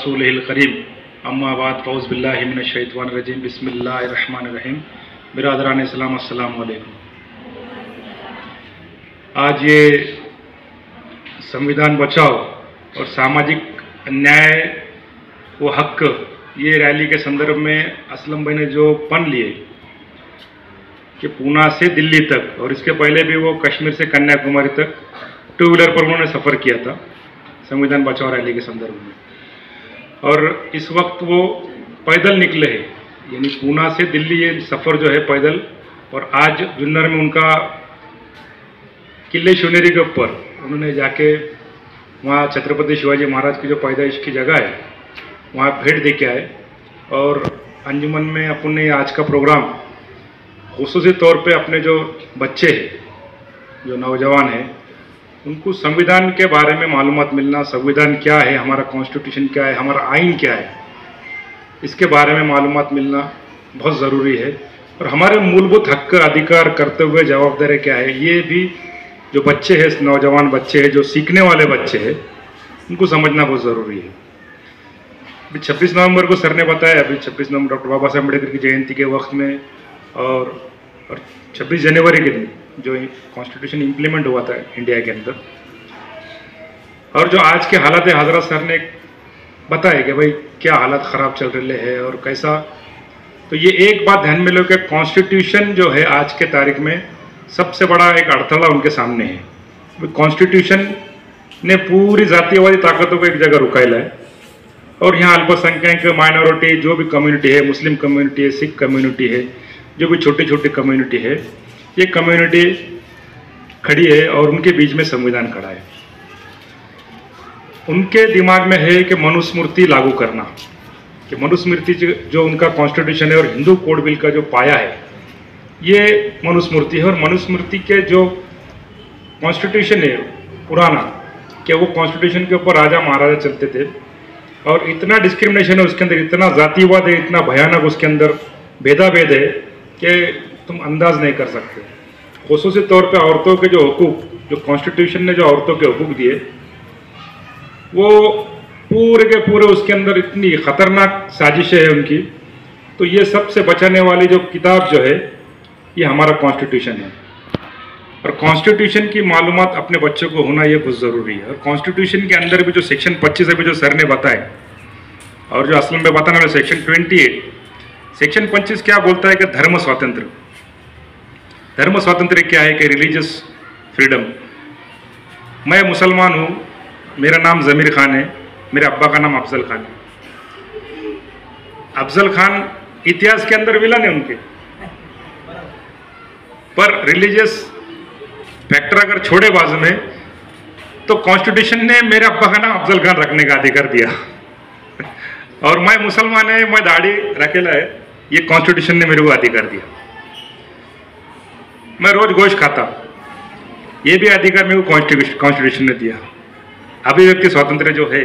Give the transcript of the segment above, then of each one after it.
रसूलिहिल करीम अम्मा बाद फ़ौज़ बिल्लाहि मिनश शैतानिर रजीम बिस्मिल्लाहिर रहमानिर रहीम। बिरादरान इस्लाम अस्सलामु अलैकुम। आज ये संविधान बचाओ और सामाजिक अन्याय व हक ये रैली के संदर्भ में असलम भाई ने जो पन लिए कि पूना से दिल्ली तक और इसके पहले भी वो कश्मीर से कन्याकुमारी तक टू व्हीलर पर उन्होंने सफ़र किया था संविधान बचाओ रैली के संदर्भ में, और इस वक्त वो पैदल निकले हैं, यानी पूना से दिल्ली ये सफ़र जो है पैदल। और आज जुन्नर में उनका किले शिवनेरी के ऊपर उन्होंने जाके वहाँ छत्रपति शिवाजी महाराज की जो पैदाइश की जगह है वहाँ भेंट दे के आए। और अंजुमन में अपने आज का प्रोग्राम खुसूसी तौर पे अपने जो बच्चे हैं जो नौजवान हैं उनको संविधान के बारे में मालूमात मिलना, संविधान क्या है, हमारा कॉन्स्टिट्यूशन क्या है, हमारा आइन क्या है, इसके बारे में मालूमात मिलना बहुत ज़रूरी है। और हमारे मूलभूत हक अधिकार करते हुए जवाबदारी क्या है ये भी जो बच्चे हैं, नौजवान बच्चे हैं, जो सीखने वाले बच्चे हैं, उनको समझना बहुत ज़रूरी है। अभी 26 नवंबर को सर ने बताया, अभी 26 नवंबर डॉक्टर बाबा साहब अम्बेडकर की जयंती के वक्त में और 26 जनवरी के दिन जो कॉन्स्टिट्यूशन इम्प्लीमेंट हुआ था इंडिया के अंदर, और जो आज के हालात है हजरत सर ने बताया कि भाई क्या हालात ख़राब चल रहे हैं और कैसा। तो ये एक बात ध्यान में लो कि कॉन्स्टिट्यूशन जो है आज के तारीख में सबसे बड़ा एक अड़थला उनके सामने है। कॉन्स्टिट्यूशन ने पूरी जातीयवादी ताकतों को एक जगह रुकायला है और यहाँ अल्पसंख्यक माइनॉरिटी जो भी कम्युनिटी है, मुस्लिम कम्युनिटी है, सिख कम्युनिटी है, जो भी छोटी छोटी कम्युनिटी है, ये कम्युनिटी खड़ी है और उनके बीच में संविधान खड़ा है। उनके दिमाग में है कि मनुस्मृति लागू करना, कि मनुस्मृति जो उनका कॉन्स्टिट्यूशन है और हिंदू कोड बिल का जो पाया है ये मनुस्मृति है। और मनुस्मृति के जो कॉन्स्टिट्यूशन है पुराना, कि वो कॉन्स्टिट्यूशन के ऊपर राजा महाराजा चलते थे और इतना डिस्क्रिमिनेशन है उसके अंदर, इतना जातिवाद है, इतना भयानक उसके अंदर भेदाभेद है कि तुम अंदाज नहीं कर सकते। खुसूसी तौर पे औरतों के जो हुकूक, जो कॉन्स्टिट्यूशन ने जो औरतों के हुकूक दिए वो पूरे के पूरे उसके अंदर इतनी ख़तरनाक साजिशें हैं उनकी। तो ये सबसे बचाने वाली जो किताब जो है ये हमारा कॉन्स्टिट्यूशन है। और कॉन्स्टिट्यूशन की मालूमात अपने बच्चों को होना ये बहुत ज़रूरी है। और कॉन्स्टिट्यूशन के अंदर भी जो सेक्शन 25 अभी जो सर ने बताए और जो असलम में बताने वाले सेक्शन 28, सेक्शन 25 क्या बोलता है कि धर्म स्वातंत्र। धर्म स्वातंत्र क्या है कि रिलीजियस फ्रीडम। मैं मुसलमान हूँ, मेरा नाम ज़मीर खान है, मेरे अब्बा का नाम अफजल खान है। अफजल खान इतिहास के अंदर विलन है उनके, पर रिलीजियस फैक्टर अगर छोड़े बाजू में तो कॉन्स्टिट्यूशन ने मेरे अब्बा का नाम अफजल खान रखने का अधिकार दिया। और मैं मुसलमान है, मैं दाढ़ी रखेला है, ये कॉन्स्टिट्यूशन ने मेरे को अधिकार दिया। मैं रोज गोश्त खाता, ये भी अधिकार मेरे को कॉन्स्टिट्यूशन ने दिया। अभिव्यक्ति स्वातंत्र जो है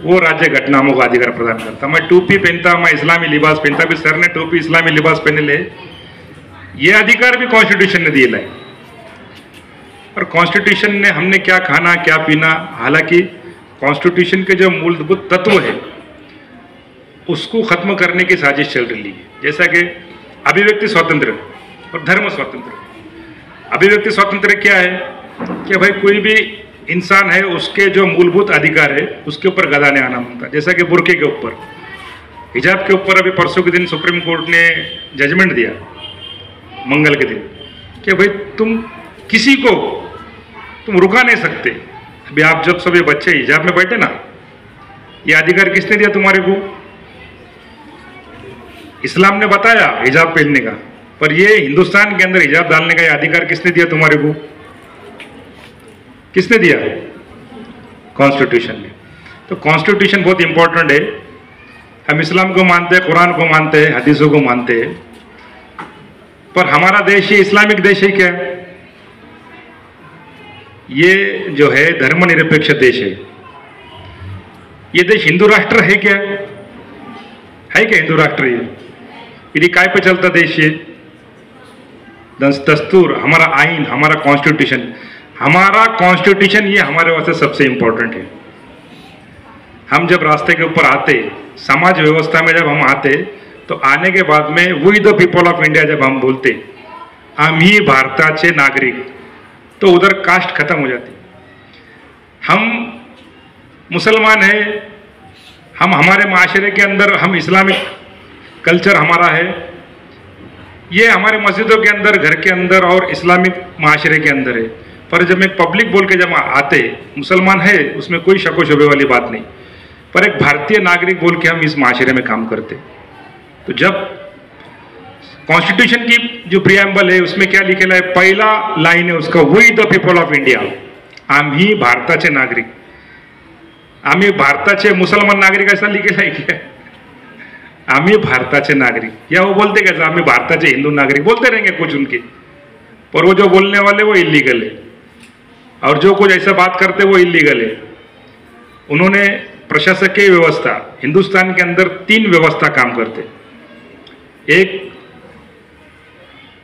वो राज्य घटनाओं का अधिकार प्रदान करता। मैं टोपी पहनता, मैं इस्लामी लिबास पहनता, भी सर ने टोपी इस्लामी लिबास पहने ले, ये अधिकार भी कॉन्स्टिट्यूशन ने दिए लाए। और कॉन्स्टिट्यूशन ने हमने क्या खाना क्या पीना, हालांकि कॉन्स्टिट्यूशन के जो मूलभूत तत्व है उसको खत्म करने की साजिश चल रही है, जैसा कि अभिव्यक्ति स्वातंत्र और धर्म स्वातंत्र। अभिव्यक्ति स्वातंत्र क्या है कि भाई कोई भी इंसान है उसके जो मूलभूत अधिकार है उसके ऊपर गदा नहीं आना मांगता। जैसा कि बुर्के के ऊपर, हिजाब के ऊपर अभी परसों के दिन सुप्रीम कोर्ट ने जजमेंट दिया मंगल के दिन कि भाई तुम किसी को तुम रुका नहीं सकते। अभी आप जब सभी बच्चे हिजाब में बैठे ना, ये अधिकार किसने दिया तुम्हारे को? इस्लाम ने बताया हिजाब पहनने का, पर ये हिंदुस्तान के अंदर हिजाब डालने का ये अधिकार किसने दिया तुम्हारे को? किसने दिया? कॉन्स्टिट्यूशन ने। तो कॉन्स्टिट्यूशन बहुत इंपॉर्टेंट है। हम इस्लाम को मानते हैं, कुरान को मानते हैं, हदीसों को मानते हैं, पर हमारा देश ये इस्लामिक देश है क्या? ये जो है धर्मनिरपेक्ष देश है। ये देश हिंदू राष्ट्र है क्या? है क्या हिंदू राष्ट्र? ये काय पे चलता देश? ये दस्तूर, हमारा आइन, हमारा कॉन्स्टिट्यूशन ये हमारे वास्ते सबसे इंपॉर्टेंट है। हम जब रास्ते के ऊपर आते, समाज व्यवस्था में जब हम आते, तो आने के बाद में we the people of India जब हम बोलते, आम्ही भारताचे नागरिक, तो उधर कास्ट खत्म हो जाती। हम मुसलमान हैं, हम हमारे माशरे के अंदर हम इस्लामिक कल्चर हमारा है, ये हमारे मस्जिदों के अंदर, घर के अंदर और इस्लामिक माशरे के अंदर है। पर जब एक पब्लिक बोल के जब आते, मुसलमान है उसमें कोई शको शुबे वाली बात नहीं, पर एक भारतीय नागरिक बोल के हम इस माशरे में काम करते। तो जब कॉन्स्टिट्यूशन की जो प्रियम्बल है उसमें क्या लिखेला है, पहला लाइन है उसका, we the people of India, आम्ही भारताचे नागरिक, आम्ही भारताचे मुसलमान नागरिक ऐसा लिखेला है क्या? आम्ही भारताचे नागरिक, या वो बोलते कैसा, आम्ही भारताचे हिंदू नागरिक, बोलते रहेंगे कुछ उनके, पर वो जो बोलने वाले वो इलीगल है, और जो कुछ ऐसा बात करते वो इलीगल है। उन्होंने प्रशासकीय व्यवस्था, हिंदुस्तान के अंदर 3 व्यवस्था काम करते। एक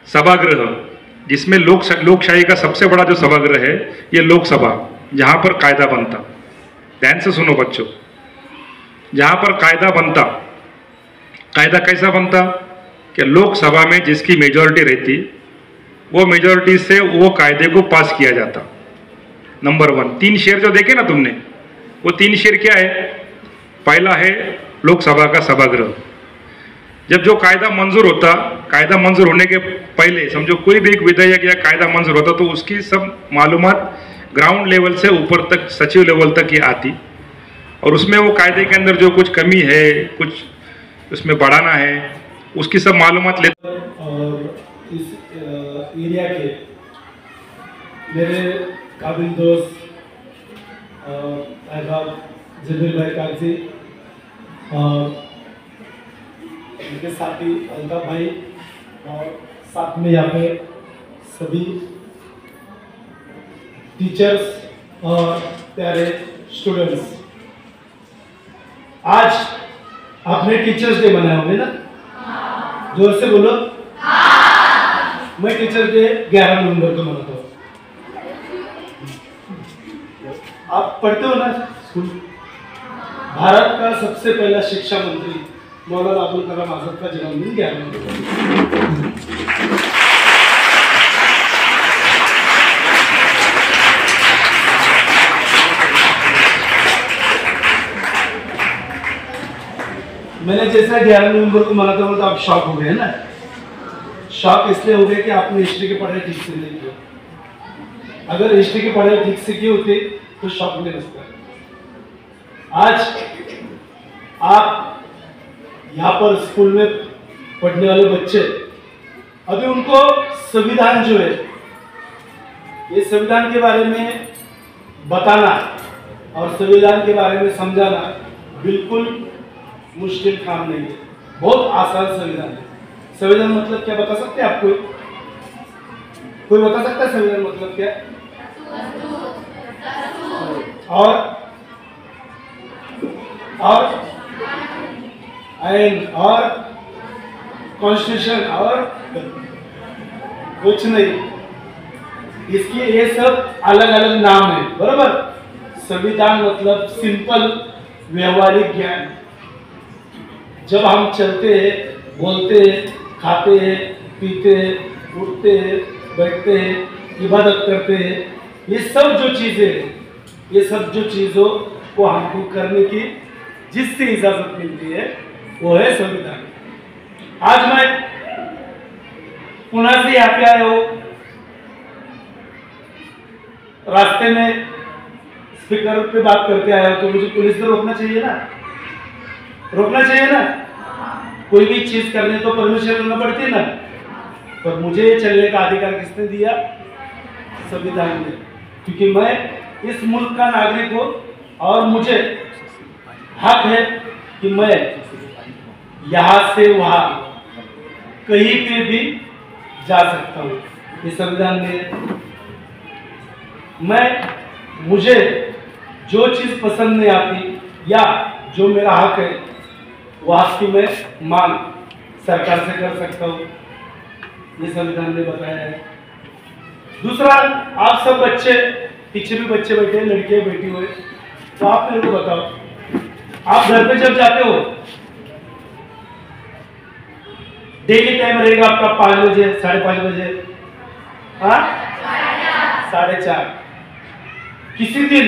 सभागृह, जिसमें लोकशाही का सबसे बड़ा जो सभागृह है ये लोकसभा, जहां पर कायदा बनता। ध्यान से सुनो बच्चों, जहां पर कायदा बनता, कायदा कैसा बनता कि लोकसभा में जिसकी मेजॉरिटी रहती, वो मेजॉरिटी से वो कायदे को पास किया जाता। नंबर 1, 3 शेर जो देखे ना तुमने, वो 3 शेर क्या है? पहला है लोकसभा का सभागृह। जब जो कायदा मंजूर होता, कायदा मंजूर होने के पहले समझो कोई भी एक विधेयक या कायदा मंजूर होता, तो उसकी सब मालूमात ग्राउंड लेवल से ऊपर तक, सचिव लेवल तक ये आती, और उसमें वो कायदे के अंदर जो कुछ कमी है, कुछ उसमें बढ़ाना है, उसकी सब मालूमात लेते। और इस एरिया के मेरे काबिल दोस्त अहबाब जमील भाई कागजी, उनके साथी अल्ताफ भाई, और साथ में यहाँ पे सभी टीचर्स और प्यारे स्टूडेंट्स। आज आपने टीचर्स डे मनाया होंगे ना? जोर से बोलो। मैं टीचर्स डे 11 नवंबर को मनाता हूँ। आप पढ़ते हो ना स्कूल? भारत का सबसे पहला शिक्षा मंत्री मौलाना अबुल कलाम आजाद का जन्मदिन 11 नवंबर। मैंने जैसा 11 नवंबर को मनाता हूँ तो आप शॉक हो गए ना? शॉक इसलिए हो गए कि आपने हिस्ट्री की पढ़ाई ठीक से नहीं की। अगर हिस्ट्री की पढ़ाई ठीक से की होती तो शॉक नहीं लगता। आज आप यहाँ पर स्कूल में पढ़ने वाले बच्चे, अभी उनको संविधान जो है, ये संविधान के बारे में बताना और संविधान के बारे में समझाना बिल्कुल मुश्किल काम नहीं है, बहुत आसान संविधान है। संविधान मतलब क्या बता सकते हैं आप? कोई बता सकता है संविधान मतलब क्या? और आइन और कॉन्स्टिट्यूशन और कुछ नहीं। इसके ये सब अलग अलग नाम है, बराबर? संविधान मतलब सिंपल व्यवहारिक ज्ञान। जब हम चलते हैं, बोलते हैं, खाते हैं, पीते हैं, उठते हैं, बैठते हैं, इबादत करते हैं, ये सब जो चीज़ें हैं, ये सब जो चीज़ों को हमको करने की जिससे इजाज़त मिलती है वो है संविधान। आज मैं पुणे से यहाँ पे आया हूँ, रास्ते में स्पीकर पे बात करते आया हूँ, तो मुझे पुलिस से रोकना चाहिए ना? रोकना चाहिए ना? कोई भी चीज करने तो परमिशन लेना पड़ती है ना? पर मुझे चलने का अधिकार किसने दिया? संविधान ने। क्योंकि मैं इस मुल्क का नागरिक हूँ और मुझे हक है कि मैं यहाँ से वहाँ कहीं पे भी जा सकता हूँ। इस संविधान में मुझे जो चीज़ पसंद नहीं आती या जो मेरा हक है वो आपकी मैं मांग सरकार से कर सकता हूँ, ये संविधान ने बताया है। दूसरा, आप सब बच्चे, पीछे भी बच्चे बैठे हैं, लड़कियां बैठी हुए, तो आप मेरे को बताओ आप घर पे जब जाते हो डेली टाइम रहेगा आपका 5 बजे 5:30 बजे, हाँ 4:30। किसी दिन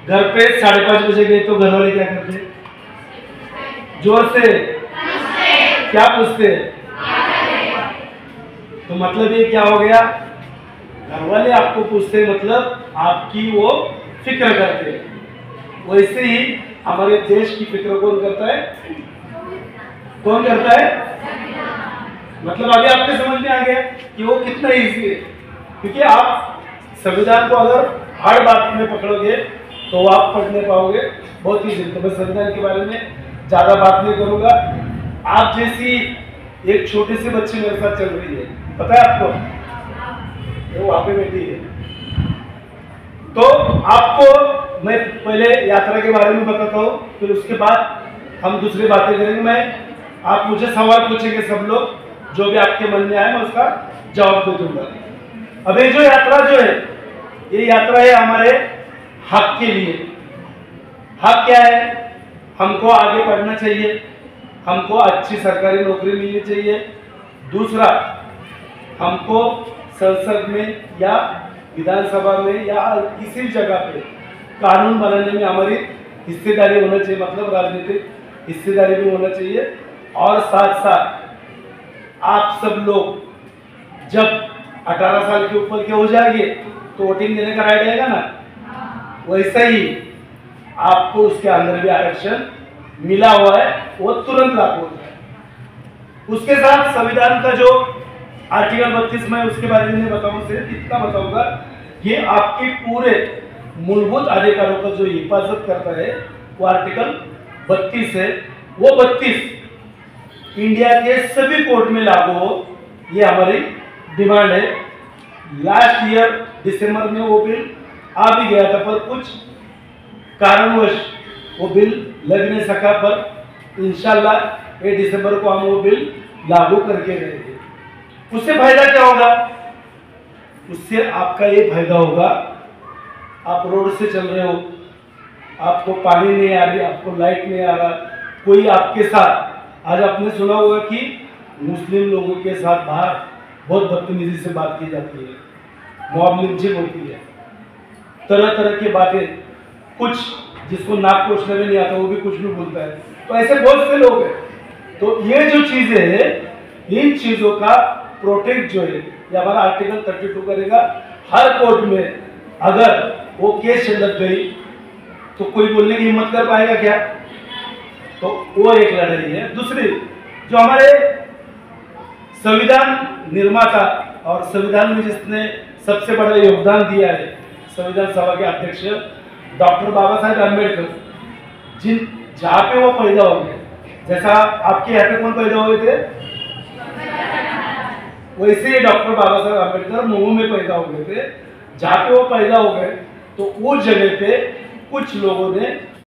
घर पे 5:30 बजे गए तो घर वाले क्या करते? जोर से क्या पूछते? तो मतलब ये क्या हो गया? घर वाले आपको पूछते, मतलब आपकी वो फिक्र करते हैं। वैसे ही हमारे देश की फिक्र कौन करता है? कौन करता है? मतलब अभी आपके समझ में आ गया कि वो कितना इजी है, क्योंकि आप संविधान को अगर हर बात में पकड़ोगे तो आप पढ़ नहीं पाओगे, बहुत इजी। तो मैं संविधान के बारे में ज्यादा बात नहीं करूंगा। आप जैसी एक छोटी सी बच्ची मेरे साथ चल रही है, पता है आपको? वो वहां पे बैठी है। तो आपको मैं पहले यात्रा के बारे में बताता हूँ, फिर उसके बाद हम दूसरी बातें करेंगे। आप मुझे सवाल पूछेंगे सब लोग, जो भी आपके मन में आए मैं उसका जवाब दे दूंगा। अब ये जो यात्रा जो है, ये यात्रा है हमारे हक के लिए। हक क्या है? हमको आगे पढ़ना चाहिए, हमको अच्छी सरकारी नौकरी मिलनी चाहिए। दूसरा, हमको संसद में या विधानसभा में या किसी जगह पे कानून बनाने में हमारी हिस्सेदारी होना चाहिए, मतलब राजनीतिक हिस्सेदारी भी होना चाहिए। और साथ साथ आप सब लोग जब 18 साल के ऊपर के हो जाएंगे तो वोटिंग देने का राइट आएगा ना, वैसे ही आपको उसके अंदर भी आरक्षण मिला हुआ है, वो तुरंत लागू हो जाए। उसके साथ संविधान का जो आर्टिकल 32 में, उसके बारे में बताऊंगा, सिर्फ इतना बताऊंगा, ये आपके पूरे मूलभूत अधिकारों का जो हिफाजत करता है वो आर्टिकल 32 है। वो 32 इंडिया के सभी कोर्ट में लागू हो, ये हमारी डिमांड है। लास्ट ईयर दिसंबर में वो बिल आ भी गया था, पर कुछ कारणवश वो बिल लग नहीं सका, पर इंशाल्लाह 8 दिसंबर को हम वो बिल लागू करके रहेंगे। उससे फायदा क्या होगा? उससे आपका ये फायदा होगा, आप रोड से चल रहे हो, आपको पानी नहीं आ रही, आपको लाइट नहीं आ रहा, कोई आपके साथ, आज आपने सुना होगा कि मुस्लिम लोगों के साथ बाहर बहुत बदतमीजी से बात की जाती है, मॉब लिंचिंग होती है, तरह तरह की बातें, कुछ जिसको नाक पोछने में नहीं आता वो भी कुछ भी बोलता है। तो ऐसे बहुत से लोग हैं। तो ये जो चीजें हैं, इन चीजों का प्रोटेक्ट जो है ये हमारा आर्टिकल 32 करेगा। हर कोर्ट में अगर वो केस लग गई तो कोई बोलने की हिम्मत कर पाएगा क्या? तो वो एक लड़ाई है। दूसरी, जो हमारे संविधान निर्माता और संविधान में जिसने सबसे बड़ा योगदान दिया है, संविधान सभा के अध्यक्ष डॉक्टर बाबा साहेब अम्बेडकर, जहाँ पे वो पैदा हो गए, जैसा आपके यहाँ पे कौन पैदा हुए थे, वैसे ही डॉक्टर बाबा साहेब अम्बेडकर मऊ में पैदा हो गए थे। जहाँ पे वो पैदा हो गए तो उस जगह पे कुछ लोगों ने